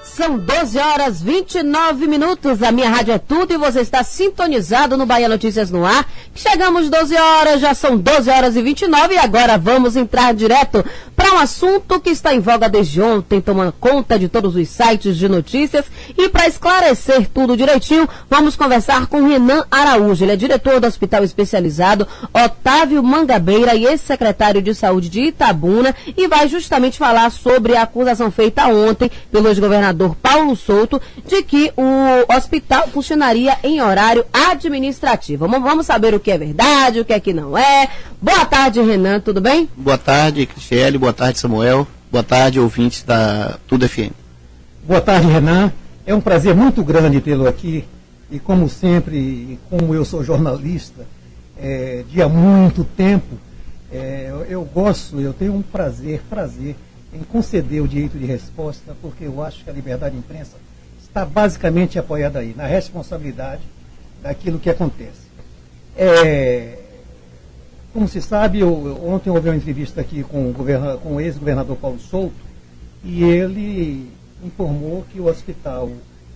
São 12 horas 29 minutos. A minha rádio é tudo e você está sintonizado no Bahia Notícias no Ar. Chegamos 12 horas, já são 12 horas e 29 e agora vamos entrar direto para um assunto que está em voga desde ontem, tomando conta de todos os sites de notícias. E para esclarecer tudo direitinho, vamos conversar com Renan Araújo. Ele é diretor do Hospital Especializado Otávio Mangabeira e ex-secretário de Saúde de Itabuna e vai justamente falar sobre a acusação feita ontem pelo ex-governador Paulo Souto de que o hospital funcionaria em horário administrativo. Vamos saber o que é verdade, o que é que não é. Boa tarde, Renan, tudo bem? Boa tarde, Cristiele, boa tarde, Samuel, boa tarde, ouvintes da Tudo FM. Boa tarde, Renan, é um prazer muito grande tê-lo aqui e como sempre, como eu sou jornalista de há muito tempo, eu tenho um prazer em conceder o direito de resposta, porque eu acho que a liberdade de imprensa está basicamente apoiada aí, na responsabilidade daquilo que acontece. Como se sabe, ontem houve uma entrevista aqui com o ex-governador Paulo Souto, e ele informou que o hospital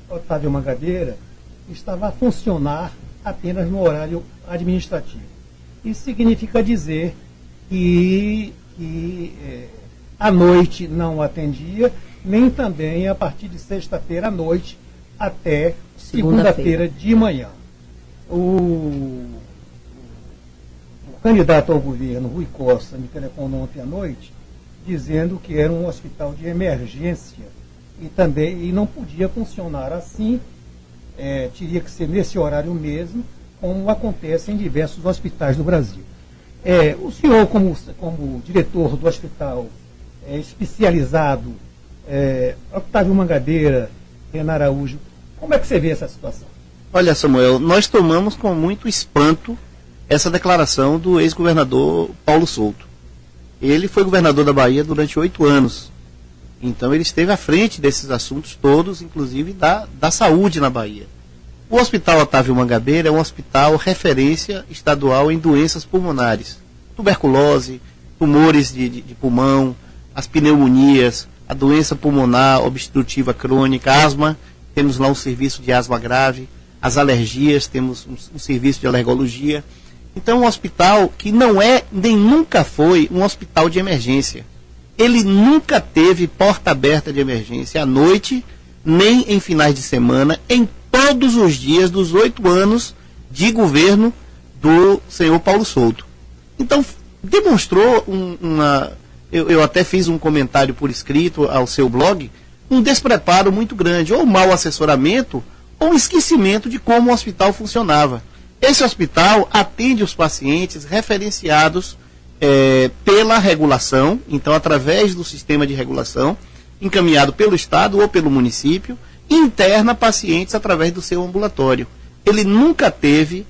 Otávio Mangabeira estava a funcionar apenas no horário administrativo. Isso significa dizer que à noite não atendia, nem também a partir de sexta-feira à noite até segunda-feira de manhã. O candidato ao governo, Rui Costa, me telefonou ontem à noite, dizendo que era um hospital de emergência e não podia funcionar assim, teria que ser nesse horário mesmo, como acontece em diversos hospitais do Brasil. O senhor, como diretor do hospital especializado, Otávio Mangabeira, Renan Araújo, como é que você vê essa situação? Olha, Samuel, nós tomamos com muito espanto essa declaração do ex-governador Paulo Souto. Ele foi governador da Bahia durante 8 anos. Então ele esteve à frente desses assuntos todos, inclusive da saúde na Bahia. O Hospital Otávio Mangabeira é um hospital referência estadual em doenças pulmonares. Tuberculose, tumores de pulmão, as pneumonias, a doença pulmonar obstrutiva crônica, asma, temos lá um serviço de asma grave, as alergias, temos um serviço de alergologia. Então, um hospital que não é, nem nunca foi um hospital de emergência. Ele nunca teve porta aberta de emergência à noite, nem em finais de semana, em todos os dias dos 8 anos de governo do senhor Paulo Souto. Então, demonstrou eu até fiz um comentário por escrito ao seu blog, um despreparo muito grande, ou mau assessoramento, ou esquecimento de como o hospital funcionava. Esse hospital atende os pacientes referenciados pela regulação, então através do sistema de regulação, encaminhado pelo Estado ou pelo município, interna pacientes através do seu ambulatório. Ele nunca teve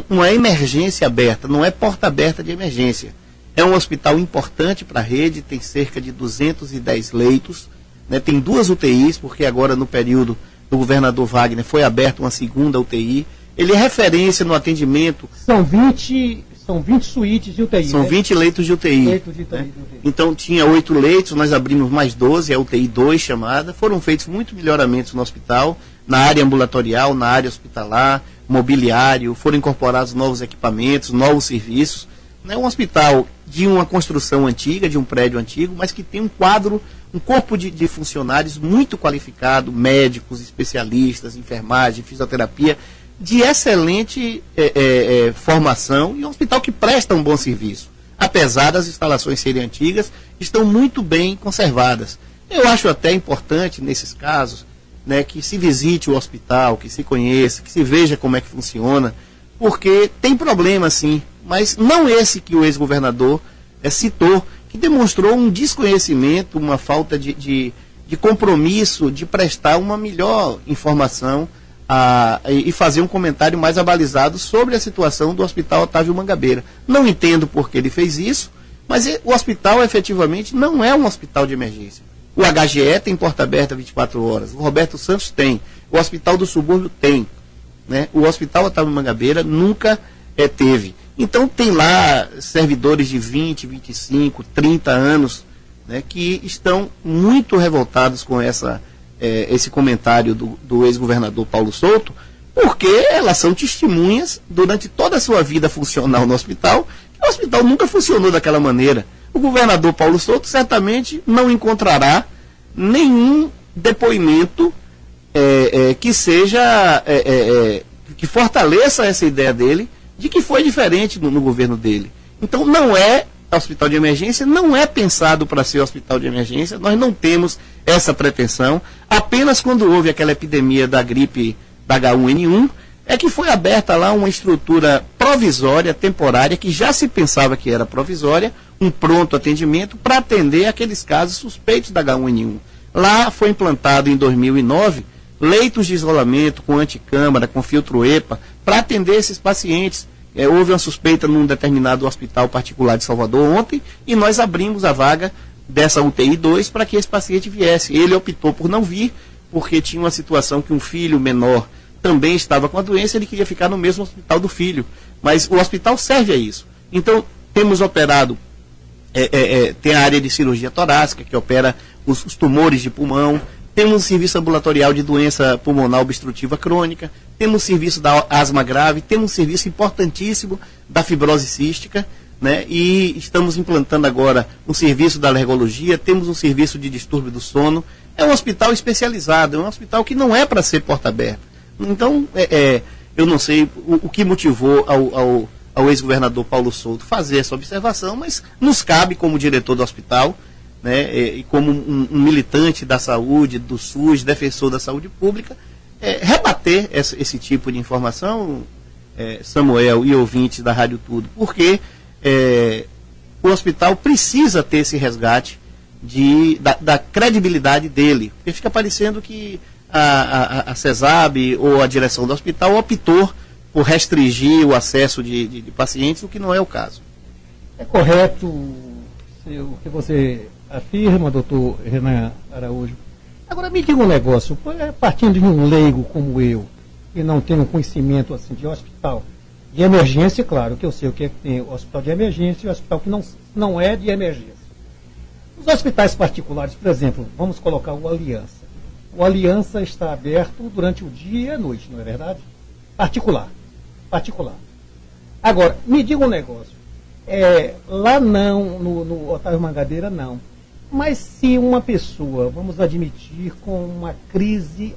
uma emergência aberta, não é porta aberta de emergência. É um hospital importante para a rede, tem cerca de 210 leitos, né, tem 2 UTIs, porque agora no período do governador Wagner foi aberta uma segunda UTI. Ele é referência no atendimento. São 20 suítes de UTI. São 20 leitos de UTI. Né? Então tinha 8 leitos, nós abrimos mais 12, a UTI 2 chamada. Foram feitos muitos melhoramentos no hospital, na área ambulatorial, na área hospitalar, mobiliário, foram incorporados novos equipamentos, novos serviços. É um hospital de uma construção antiga, de um prédio antigo, mas que tem um corpo de funcionários muito qualificado, médicos, especialistas, enfermagem, fisioterapia, de excelente formação, e um hospital que presta um bom serviço. Apesar das instalações serem antigas, estão muito bem conservadas. Eu acho até importante, nesses casos, né, que se visite o hospital, que se conheça, que se veja como é que funciona, porque tem problema sim, mas não esse que o ex-governador citou, que demonstrou um desconhecimento, uma falta de compromisso de prestar uma melhor informação e fazer um comentário mais abalizado sobre a situação do Hospital Otávio Mangabeira. Não entendo por que ele fez isso, mas o hospital efetivamente não é um hospital de emergência. O HGE tem porta aberta 24 horas, o Roberto Santos tem, o Hospital do Subúrbio tem, né? O Hospital Otávio Mangabeira nunca teve. Então tem lá servidores de 20, 25, 30 anos né, que estão muito revoltados com esse comentário do ex-governador Paulo Souto, porque elas são testemunhas durante toda a sua vida funcional no hospital, que o hospital nunca funcionou daquela maneira. O governador Paulo Souto certamente não encontrará nenhum depoimento que seja, que fortaleça essa ideia dele de que foi diferente no governo dele. Então hospital de emergência não é pensado para ser hospital de emergência, nós não temos essa pretensão. Apenas quando houve aquela epidemia da gripe da H1N1, é que foi aberta lá uma estrutura provisória, temporária, que já se pensava que era provisória, um pronto atendimento para atender aqueles casos suspeitos da H1N1. Lá foi implantado em 2009 leitos de isolamento com anticâmara, com filtro EPA, para atender esses pacientes. Houve uma suspeita num determinado hospital particular de Salvador ontem, e nós abrimos a vaga dessa UTI 2 para que esse paciente viesse. Ele optou por não vir, porque tinha uma situação que um filho menor também estava com a doença, ele queria ficar no mesmo hospital do filho. Mas o hospital serve a isso. Então, temos operado, tem a área de cirurgia torácica, que opera os tumores de pulmão, temos um serviço ambulatorial de doença pulmonar obstrutiva crônica, temos um serviço da asma grave, temos um serviço importantíssimo da fibrose cística, né? E estamos implantando agora um serviço da alergologia, temos um serviço de distúrbio do sono. É um hospital especializado, é um hospital que não é para ser porta aberta. Então, eu não sei o que motivou ao ex-governador Paulo Souto fazer essa observação, mas nos cabe, como diretor do hospital, né, e como um militante da saúde, do SUS, defensor da saúde pública, rebater esse tipo de informação, Samuel e ouvintes da Rádio Tudo, porque o hospital precisa ter esse resgate da credibilidade dele, porque fica parecendo que a CESAB ou a direção do hospital optou por restringir o acesso de pacientes, o que não é o caso. É correto o que você afirma, doutor Renan Araújo. Agora me diga um negócio, partindo de um leigo como eu, que não tenho conhecimento assim, de hospital de emergência, claro que eu sei o que é que tem o hospital de emergência e o hospital que não é de emergência. Os hospitais particulares, por exemplo, vamos colocar o Aliança. O Aliança está aberto durante o dia e a noite, não é verdade? Particular. Agora, me diga um negócio. Lá não, no Otávio Mangabeira não. Mas se uma pessoa, vamos admitir, com uma crise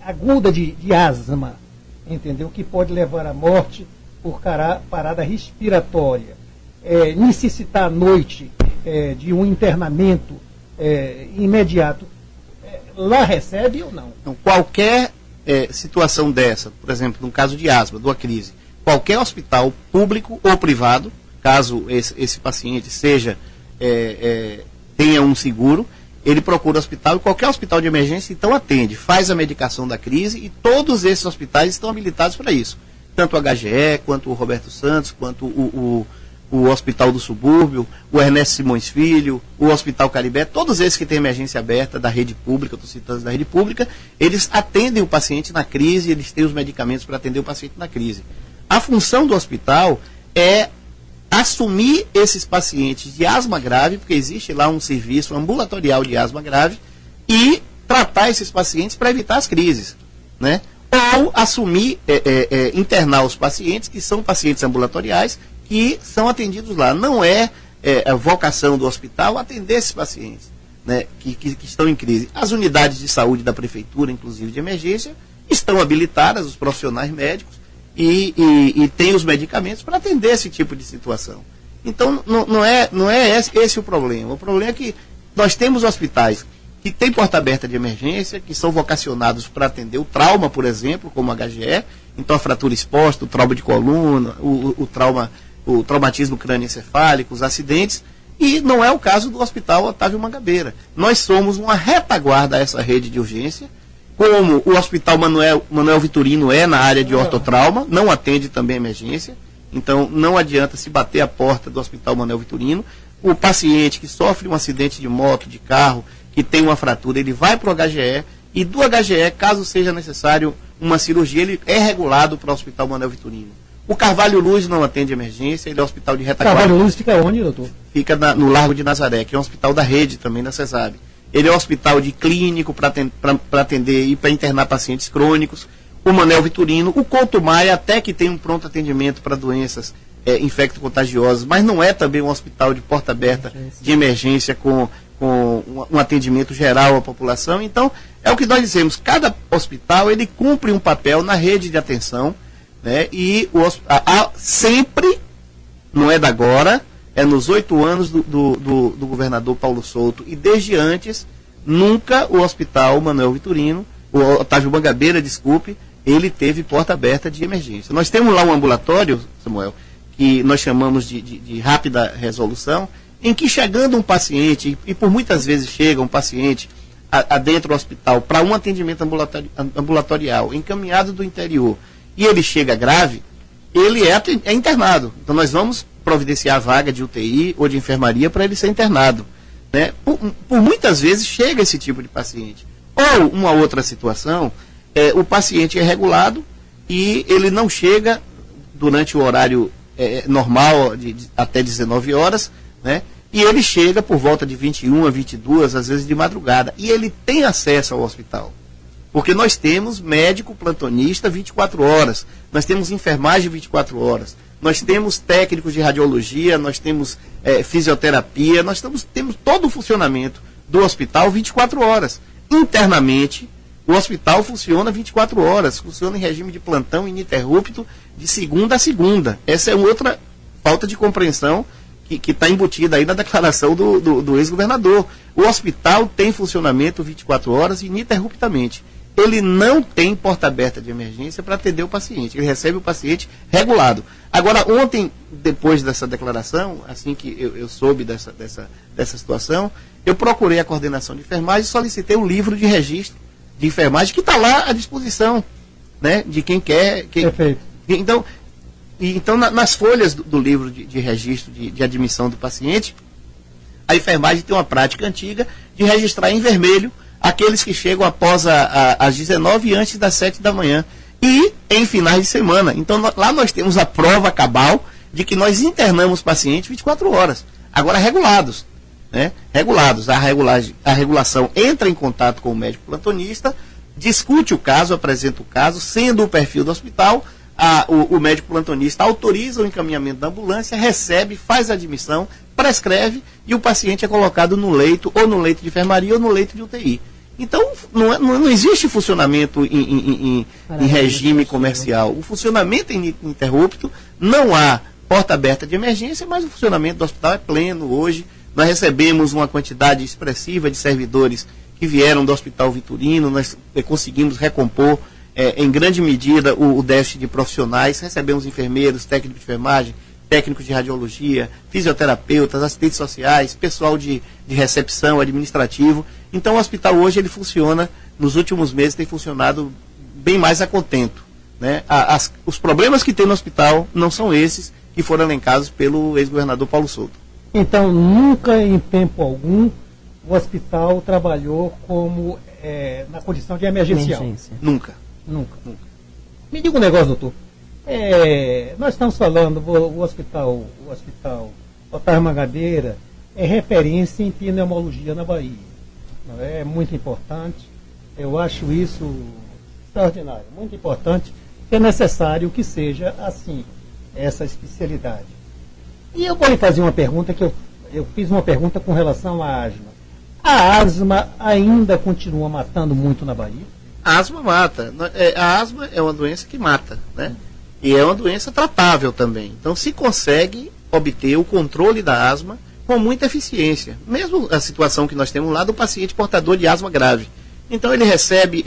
aguda de asma, entendeu? Que pode levar à morte por parada respiratória, necessitar à noite de um internamento imediato, lá recebe ou não? Então, qualquer situação dessa, por exemplo, no caso de asma, de uma crise, qualquer hospital público ou privado, caso esse paciente tenha um seguro, ele procura o hospital, e qualquer hospital de emergência então atende, faz a medicação da crise, e todos esses hospitais estão habilitados para isso. Tanto o HGE, quanto o Roberto Santos, quanto o Hospital do Subúrbio, o Ernesto Simões Filho, o Hospital Caribé, todos esses que têm emergência aberta da rede pública, estou citando da rede pública, eles atendem o paciente na crise, eles têm os medicamentos para atender o paciente na crise. A função do hospital é assumir esses pacientes de asma grave, porque existe lá um serviço ambulatorial de asma grave, e tratar esses pacientes para evitar as crises, né? Ou assumir, internar os pacientes, que são pacientes ambulatoriais, que são atendidos lá. Não é a vocação do hospital atender esses pacientes, né, que estão em crise. As unidades de saúde da prefeitura, inclusive de emergência, estão habilitadas, os profissionais médicos, e tem os medicamentos para atender esse tipo de situação. Então, não é esse o problema. O problema é que nós temos hospitais que têm porta aberta de emergência, que são vocacionados para atender o trauma, por exemplo, como o HGE, então a fratura exposta, o trauma de coluna, o traumatismo crânioencefálico, os acidentes, e não é o caso do Hospital Otávio Mangabeira. Nós somos uma retaguarda a essa rede de urgência, como o Hospital Manuel Vitorino na área de ortotrauma, não atende também emergência, então não adianta se bater a porta do Hospital Manuel Vitorino. O paciente que sofre um acidente de moto, de carro, que tem uma fratura, ele vai para o HGE, e do HGE, caso seja necessário uma cirurgia, ele é regulado para o Hospital Manuel Vitorino. O Carvalho Luz não atende emergência, ele é um hospital de retaguarda. Carvalho Luz fica onde, doutor? Fica no Largo de Nazaré, que é um hospital da rede também da CESAB. Ele é um hospital de clínico para atender e para internar pacientes crônicos. O Manuel Vitorino, o Couto Maia, até que tem um pronto atendimento para doenças infecto-contagiosas, mas não é também um hospital de porta aberta de emergência com um atendimento geral à população. Então, é o que nós dizemos, cada hospital ele cumpre um papel na rede de atenção, né? E sempre, não é da agora, é nos 8 anos do governador Paulo Souto, e desde antes, nunca o hospital Manuel Vitorino, o Otávio Mangabeira, desculpe, ele teve porta aberta de emergência. Nós temos lá um ambulatório, Samuel, que nós chamamos de rápida resolução, em que chegando um paciente, e por muitas vezes chega um paciente adentro do hospital para um atendimento ambulatorial, encaminhado do interior, e ele chega grave, ele é internado. Então nós vamos providenciar a vaga de UTI ou de enfermaria para ele ser internado, né? Por muitas vezes chega esse tipo de paciente. Ou uma outra situação, o paciente é regulado e ele não chega durante o horário normal até 19 horas, né? E ele chega por volta de 21 a 22, às vezes de madrugada, e ele tem acesso ao hospital. Porque nós temos médico plantonista 24 horas, nós temos enfermagem 24 horas, nós temos técnicos de radiologia, nós temos fisioterapia, nós temos todo o funcionamento do hospital 24 horas. Internamente, o hospital funciona 24 horas, funciona em regime de plantão ininterrupto de segunda a segunda. Essa é outra falta de compreensão que está embutida aí na declaração do ex-governador. O hospital tem funcionamento 24 horas ininterruptamente. Ele não tem porta aberta de emergência para atender o paciente. Ele recebe o paciente regulado. Agora, ontem, depois dessa declaração, assim que eu soube dessa situação, eu procurei a coordenação de enfermagem e solicitei um livro de registro de enfermagem que está lá à disposição, né, de quem quer. Perfeito. Então, nas folhas do livro de registro de admissão do paciente, a enfermagem tem uma prática antiga de registrar em vermelho aqueles que chegam após as 19 e antes das 7 da manhã. E em finais de semana. Então, lá nós temos a prova cabal de que nós internamos pacientes 24 horas. Agora, regulados. Né? Regulados. A regulação entra em contato com o médico plantonista, discute o caso, apresenta o caso, sendo o perfil do hospital, o médico plantonista autoriza o encaminhamento da ambulância, recebe, faz a admissão, prescreve e o paciente é colocado no leito, ou no leito de enfermaria ou no leito de UTI. Então, não existe funcionamento em regime comercial. O funcionamento é ininterrupto, não há porta aberta de emergência, mas o funcionamento do hospital é pleno hoje. Nós recebemos uma quantidade expressiva de servidores que vieram do Hospital Vitorino, nós conseguimos recompor em grande medida o déficit de profissionais, recebemos enfermeiros, técnicos de enfermagem, técnicos de radiologia, fisioterapeutas, assistentes sociais, pessoal de recepção, administrativo. Então o hospital hoje ele funciona, nos últimos meses tem funcionado bem mais a contento. Né? Os problemas que tem no hospital não são esses que foram elencados pelo ex-governador Paulo Souto. Então, nunca em tempo algum o hospital trabalhou como na condição de emergencial? Nunca. Nunca. Me diga um negócio, doutor. Nós estamos falando, o hospital Otávio Mangabeira é referência em pneumologia na Bahia. É muito importante. Eu acho isso extraordinário, muito importante. É necessário que seja assim, essa especialidade. E eu vou lhe fazer uma pergunta que eu fiz uma pergunta com relação à asma. A asma ainda continua matando muito na Bahia? A asma mata. A asma é uma doença que mata, né? E é uma doença tratável também. Então se consegue obter o controle da asma com muita eficiência. Mesmo a situação que nós temos lá do paciente portador de asma grave. Então ele recebe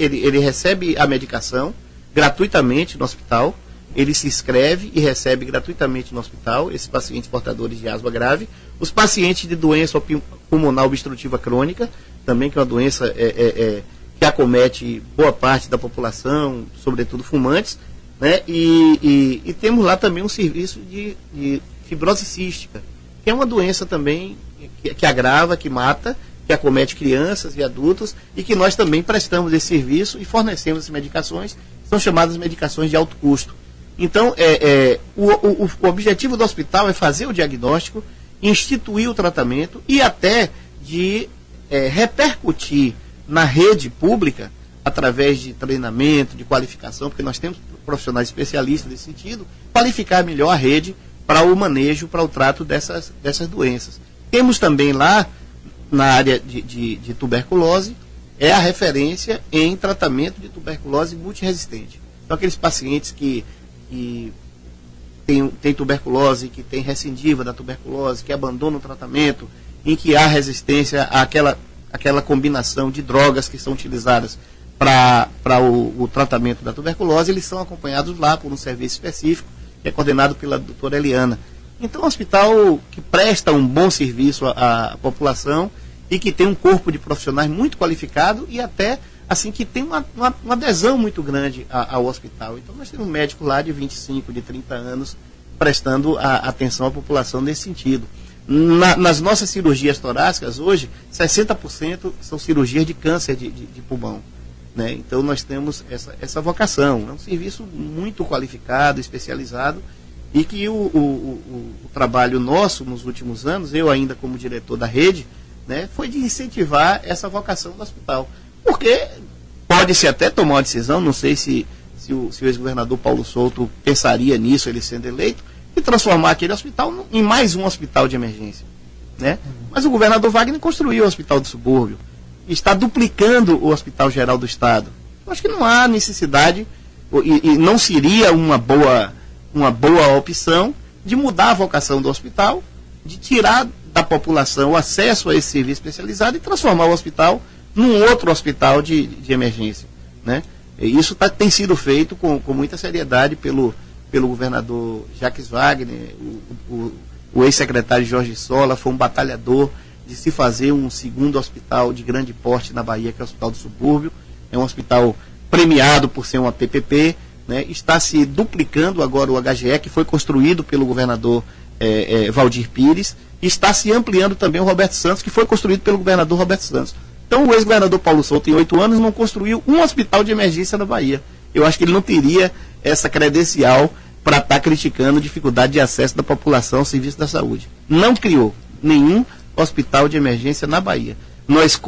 a medicação gratuitamente no hospital, ele se inscreve e recebe gratuitamente no hospital, esses pacientes portadores de asma grave. Os pacientes de doença pulmonar obstrutiva crônica, também que é uma doença que acomete boa parte da população, sobretudo fumantes, né? E temos lá também um serviço de fibrose cística, que é uma doença também que agrava, que mata, que acomete crianças e adultos, e que nós também prestamos esse serviço e fornecemos essas medicações, são chamadas medicações de alto custo. Então, o objetivo do hospital é fazer o diagnóstico, instituir o tratamento e até de repercutir na rede pública, através de treinamento, de qualificação, porque nós temos profissionais especialistas nesse sentido, qualificar melhor a rede para o manejo, para o trato dessas doenças. Temos também lá, na área de tuberculose, a referência em tratamento de tuberculose multiresistente. Então, aqueles pacientes que tem tuberculose, que tem recidiva da tuberculose, que abandonam o tratamento, em que há resistência àquela combinação de drogas que são utilizadas para o tratamento da tuberculose, eles são acompanhados lá por um serviço específico, que é coordenado pela doutora Eliana. Então, é um hospital que presta um bom serviço à população e que tem um corpo de profissionais muito qualificado e até assim que tem uma adesão muito grande ao hospital. Então, nós temos um médico lá de 25, de 30 anos prestando atenção à população nesse sentido. Nas nossas cirurgias torácicas hoje, 60% são cirurgias de câncer de pulmão. Né? Então, nós temos essa vocação. É um serviço muito qualificado, especializado, e que o trabalho nosso nos últimos anos, eu ainda como diretor da rede, né, foi de incentivar essa vocação do hospital. Porque pode-se até tomar uma decisão, não sei se o ex-governador Paulo Souto pensaria nisso, ele sendo eleito, e transformar aquele hospital em mais um hospital de emergência. Né? Mas o governador Wagner construiu o Hospital do Subúrbio, está duplicando o Hospital Geral do Estado. Eu acho que não há necessidade, e não seria uma boa opção de mudar a vocação do hospital, de tirar da população o acesso a esse serviço especializado e transformar o hospital num outro hospital de emergência. Né? E isso tem sido feito com muita seriedade pelo governador Jacques Wagner, o ex-secretário Jorge Sola foi um batalhador de se fazer um segundo hospital de grande porte na Bahia, que é o Hospital do Subúrbio. É um hospital premiado por ser uma PPP, né? Está se duplicando agora o HGE, que foi construído pelo governador Valdir Pires, e está se ampliando também o Roberto Santos, que foi construído pelo governador Roberto Santos. Então, o ex-governador Paulo Souto, em 8 anos, não construiu um hospital de emergência na Bahia. Eu acho que ele não teria essa credencial para estar criticando dificuldade de acesso da população ao serviço da saúde. Não criou nenhum hospital de emergência na Bahia. Nós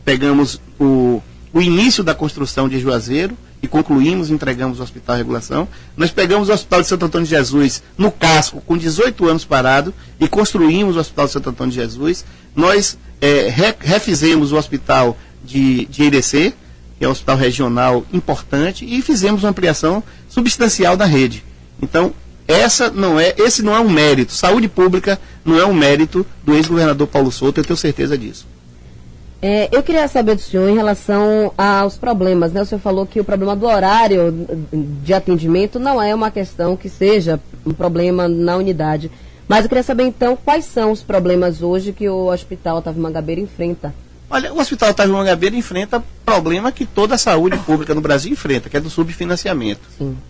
pegamos o início da construção de Juazeiro e concluímos, entregamos o Hospital Regulação. Nós pegamos o Hospital de Santo Antônio de Jesus no casco, com 18 anos parado, e construímos o Hospital de Santo Antônio de Jesus. Nós refizemos o Hospital de Irecê, que é um hospital regional importante, e fizemos uma ampliação substancial da rede. Então, esse não é um mérito. Saúde pública não é um mérito do ex-governador Paulo Souto, eu tenho certeza disso. Eu queria saber do senhor em relação aos problemas, né? O senhor falou que o problema do horário de atendimento não é uma questão que seja um problema na unidade. Mas eu queria saber, então, quais são os problemas hoje que o Hospital Otávio Mangabeira enfrenta? Olha, o Hospital Otávio Mangabeira enfrenta problema que toda a saúde pública no Brasil enfrenta, que é do subfinanciamento.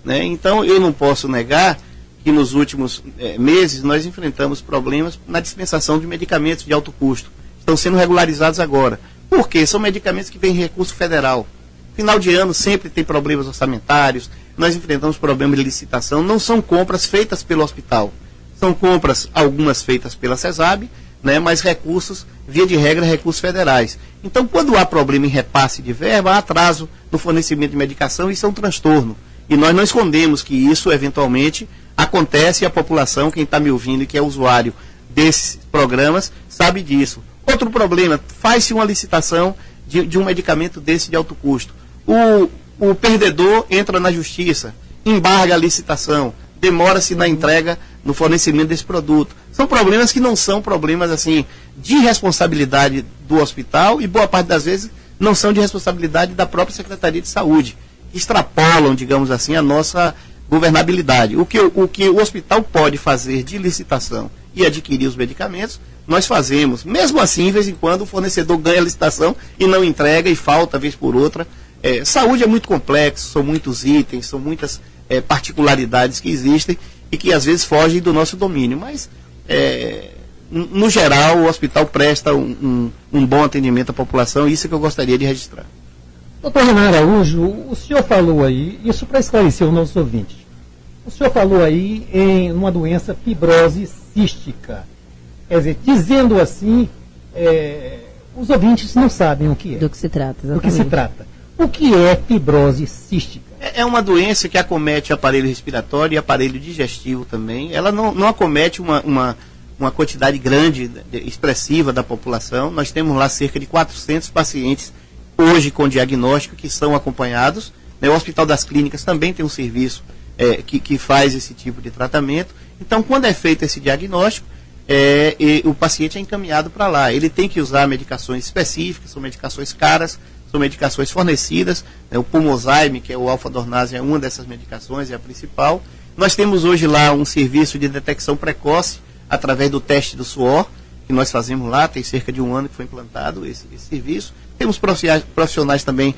Né? Então, eu não posso negar que nos últimos meses nós enfrentamos problemas na dispensação de medicamentos de alto custo. Estão sendo regularizados agora. Por quê? São medicamentos que vêm em recurso federal. Final de ano sempre tem problemas orçamentários, nós enfrentamos problemas de licitação, não são compras feitas pelo hospital. São compras, algumas feitas pela CESAB, né, mas recursos, via de regra, recursos federais. Então, quando há problema em repasse de verba, há atraso no fornecimento de medicação, isso é um transtorno. E nós não escondemos que isso, eventualmente, acontece e a população, quem está me ouvindo e que é usuário desses programas, sabe disso. Outro problema, faz-se uma licitação de um medicamento desse de alto custo. O perdedor entra na justiça, embarga a licitação, demora-se na entrega, no fornecimento desse produto. São problemas que não são problemas assim de responsabilidade do hospital e boa parte das vezes não são de responsabilidade da própria Secretaria de Saúde. Extrapolam, digamos assim, a nossa governabilidade. O que o hospital pode fazer de licitação e adquirir os medicamentos, nós fazemos. Mesmo assim, de vez em quando, o fornecedor ganha a licitação e não entrega e falta, vez por outra. Saúde é muito complexo, são muitos itens, são muitas particularidades que existem e que às vezes fogem do nosso domínio. Mas, no geral, o hospital presta um bom atendimento à população e isso é que eu gostaria de registrar. Doutor Renan Araújo, o senhor falou aí, isso para esclarecer os nossos ouvintes, O senhor falou aí em uma doença fibrose cística. Quer dizer, dizendo assim, os ouvintes não sabem o que é. Do que se trata, exatamente. Do que se trata. O que é fibrose cística? É uma doença que acomete aparelho respiratório e aparelho digestivo também. Ela não acomete uma quantidade grande, expressiva da população. Nós temos lá cerca de 400 pacientes hoje com diagnóstico que são acompanhados. O Hospital das Clínicas também tem um serviço que faz esse tipo de tratamento. Então, quando é feito esse diagnóstico, o paciente é encaminhado para lá. Ele tem que usar medicações específicas, são medicações caras, são medicações fornecidas. O Pulmozyme, que é o alfa-dornase, é uma dessas medicações, é a principal. Nós temos hoje lá um serviço de detecção precoce através do teste do suor, que nós fazemos lá, tem cerca de um ano que foi implantado esse serviço. Temos profissionais também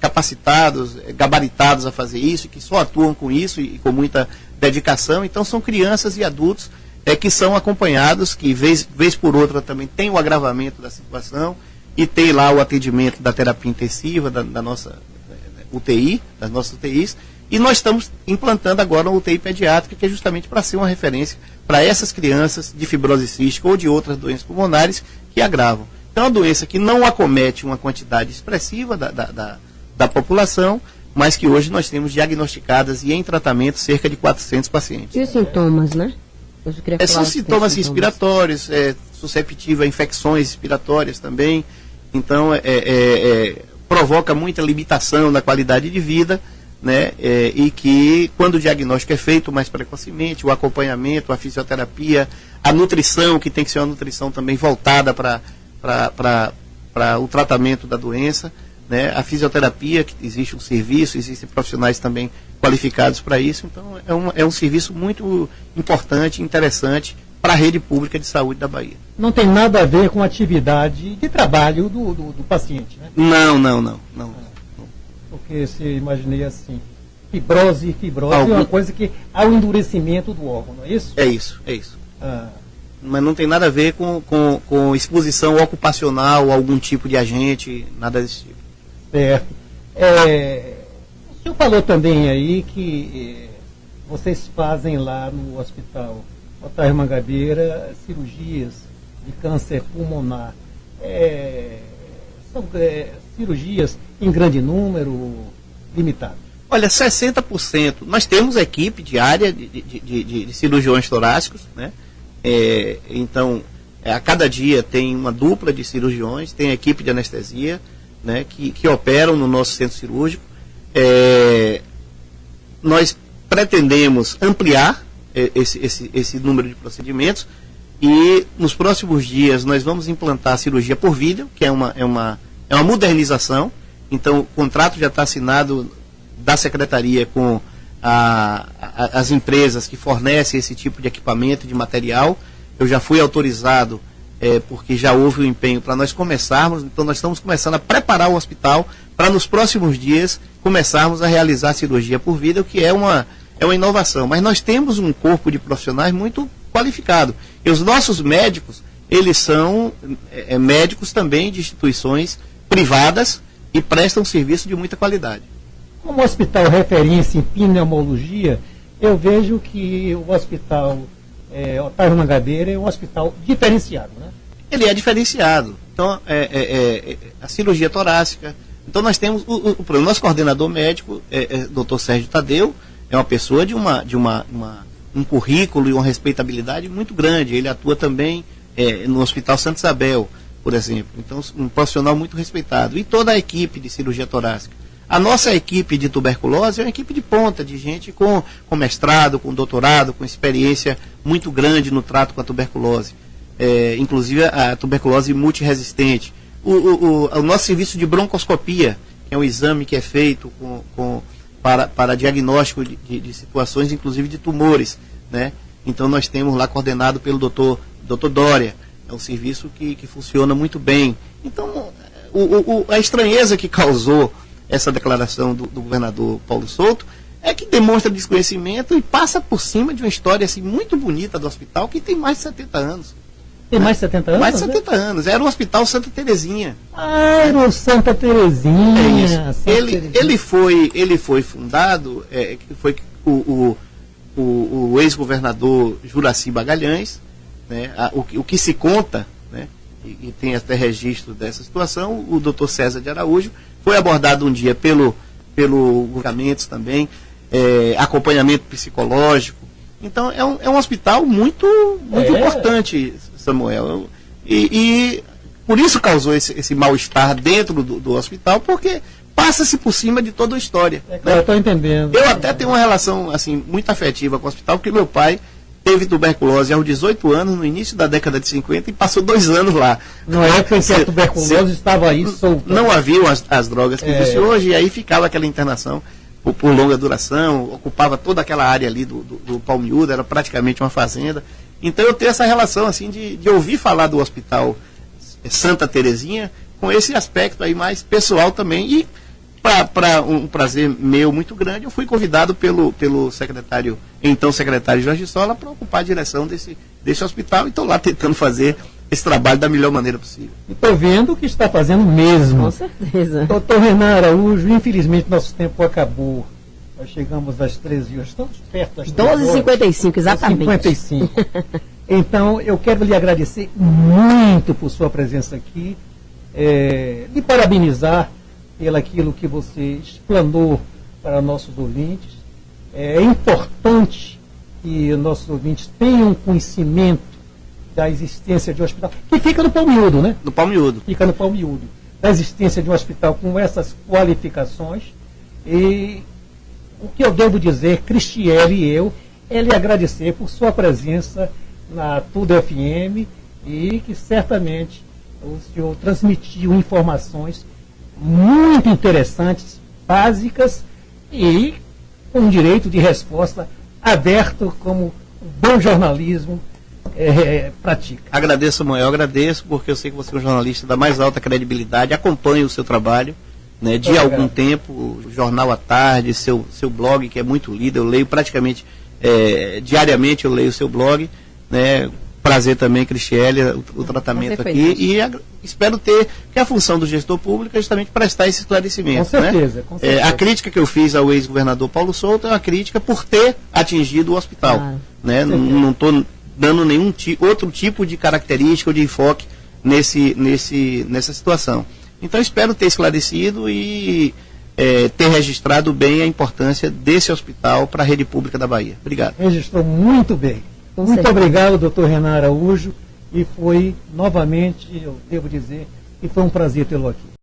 capacitados, gabaritados a fazer isso, que só atuam com isso e com muita dedicação. Então são crianças e adultos que são acompanhados, que vez por outra também tem o agravamento da situação e tem lá o atendimento da terapia intensiva, da nossa UTI, das nossas UTIs. E nós estamos implantando agora uma UTI pediátrica, que é justamente para ser uma referência para essas crianças de fibrose cística ou de outras doenças pulmonares que agravam. Então é uma doença que não acomete uma quantidade expressiva da população, mas que hoje nós temos diagnosticadas e em tratamento cerca de 400 pacientes. E os sintomas, né? São sintomas respiratórios, susceptível a infecções respiratórias também. Então provoca muita limitação na qualidade de vida, né? E que quando o diagnóstico é feito mais precocemente, o acompanhamento, a fisioterapia, a nutrição, que tem que ser uma nutrição também voltada para o tratamento da doença, né? A fisioterapia, que existe um serviço, existem profissionais também qualificados para isso. Então é um serviço muito importante, interessante para a rede pública de saúde da Bahia. Não tem nada a ver com a atividade de trabalho do paciente, né? Não. Porque se imaginei assim, fibrose é uma coisa que há um endurecimento do órgão, não é isso? É isso. Mas não tem nada a ver com exposição ocupacional a algum tipo de agente, nada desse tipo. Certo. O senhor falou também aí que vocês fazem lá no Hospital Otávio Mangabeira cirurgias de câncer pulmonar. São cirurgias em grande número, limitado? Olha, 60%. Nós temos equipe diária de cirurgiões torácicos, né? Então, a cada dia tem uma dupla de cirurgiões, tem equipe de anestesia, né, que operam no nosso centro cirúrgico. Nós pretendemos ampliar esse número de procedimentos e nos próximos dias nós vamos implantar a cirurgia por vídeo, que é uma modernização. Então o contrato já está assinado da Secretaria com as empresas que fornecem esse tipo de equipamento, de material. Eu já fui autorizado porque já houve o empenho para nós começarmos. Então nós estamos começando a preparar o hospital para nos próximos dias começarmos a realizar a cirurgia por vídeo, que é uma inovação. Mas nós temos um corpo de profissionais muito qualificado. E os nossos médicos, eles são médicos também de instituições privadas e prestam serviço de muita qualidade. Como hospital referência em pneumologia, eu vejo que o hospital Otávio Mangabeira é um hospital diferenciado, né? Ele é diferenciado. Então, a cirurgia torácica. Então, nós temos o nosso coordenador médico, Dr. Sérgio Tadeu, é uma pessoa de um currículo e uma respeitabilidade muito grande. Ele atua também no Hospital Santa Isabel, por exemplo. Então, um profissional muito respeitado. E toda a equipe de cirurgia torácica. A nossa equipe de tuberculose é uma equipe de ponta, de gente com mestrado, com doutorado, com experiência muito grande no trato com a tuberculose. Inclusive a tuberculose multiresistente. O nosso serviço de broncoscopia, que é um exame que é feito para diagnóstico de situações, inclusive de tumores, né? Então nós temos lá coordenado pelo Dr. Dória. É um serviço que funciona muito bem. Então, a estranheza que causou essa declaração do governador Paulo Souto é que demonstra desconhecimento e passa por cima de uma história assim, muito bonita do hospital, que tem mais de 70 anos. Tem mais de 70 anos? Mais de 70 anos. Era o Hospital Santa Terezinha. Era o Santa Terezinha. Ele foi fundado, foi o ex-governador Juracy Magalhães, né, o que se conta, né, e tem até registro dessa situação, o doutor César de Araújo foi abordado um dia pelo governamentos também, acompanhamento psicológico. Então é um hospital muito importante, Samuel, e por isso causou esse mal-estar dentro do hospital, porque passa-se por cima de toda a história. Eu estou entendendo. Eu até tenho uma relação assim, muito afetiva com o hospital, porque meu pai teve tuberculose aos 18 anos, no início da década de 50, e passou 2 anos lá. Na época em que a tuberculose estava aí solta. Não haviam as drogas que existem hoje, e aí ficava aquela internação por longa duração, ocupava toda aquela área ali do Palmiúdo, era praticamente uma fazenda. Então eu tenho essa relação assim de ouvir falar do hospital Santa Terezinha com esse aspecto aí mais pessoal também. E para um prazer meu muito grande, eu fui convidado pelo secretário, então secretário Jorge Sola, para ocupar a direção desse hospital, e estou lá tentando fazer esse trabalho da melhor maneira possível. E estou vendo que está fazendo mesmo. Com certeza. Doutor Renan Araújo, infelizmente nosso tempo acabou. Nós chegamos às 13 horas, estamos perto das 12h55, exatamente. 55. Então, eu quero lhe agradecer muito por sua presença aqui, lhe parabenizar pelo aquilo que você explanou para nossos ouvintes. É importante que nossos ouvintes tenham conhecimento da existência de um hospital, que fica no Palmiúdo, né? No Palmiúdo. Fica no Palmiúdo. Da existência de um hospital com essas qualificações. E o que eu devo dizer, Cristiele e eu, é lhe agradecer por sua presença na Tudo FM, e que certamente o senhor transmitiu informações muito interessantes, básicas e com direito de resposta aberto, como o bom jornalismo pratica. Agradeço, Samuel, agradeço, porque eu sei que você é um jornalista da mais alta credibilidade, acompanho o seu trabalho, né, de algum tempo, o Jornal à Tarde, seu blog, que é muito lido, eu leio praticamente diariamente, eu leio o seu blog, né. Prazer também, Cristiele, o tratamento aqui, e espero ter, que a função do gestor público é justamente prestar esse esclarecimento. Com certeza, né? Com certeza. A crítica que eu fiz ao ex-governador Paulo Souto é uma crítica por ter atingido o hospital. Né? Não estou dando nenhum outro tipo de característica ou de enfoque nessa situação. Então espero ter esclarecido e ter registrado bem a importância desse hospital para a rede pública da Bahia. Obrigado. Registrou muito bem. Muito obrigado, doutor Renan Araújo, e foi, novamente, eu devo dizer, que foi um prazer tê-lo aqui.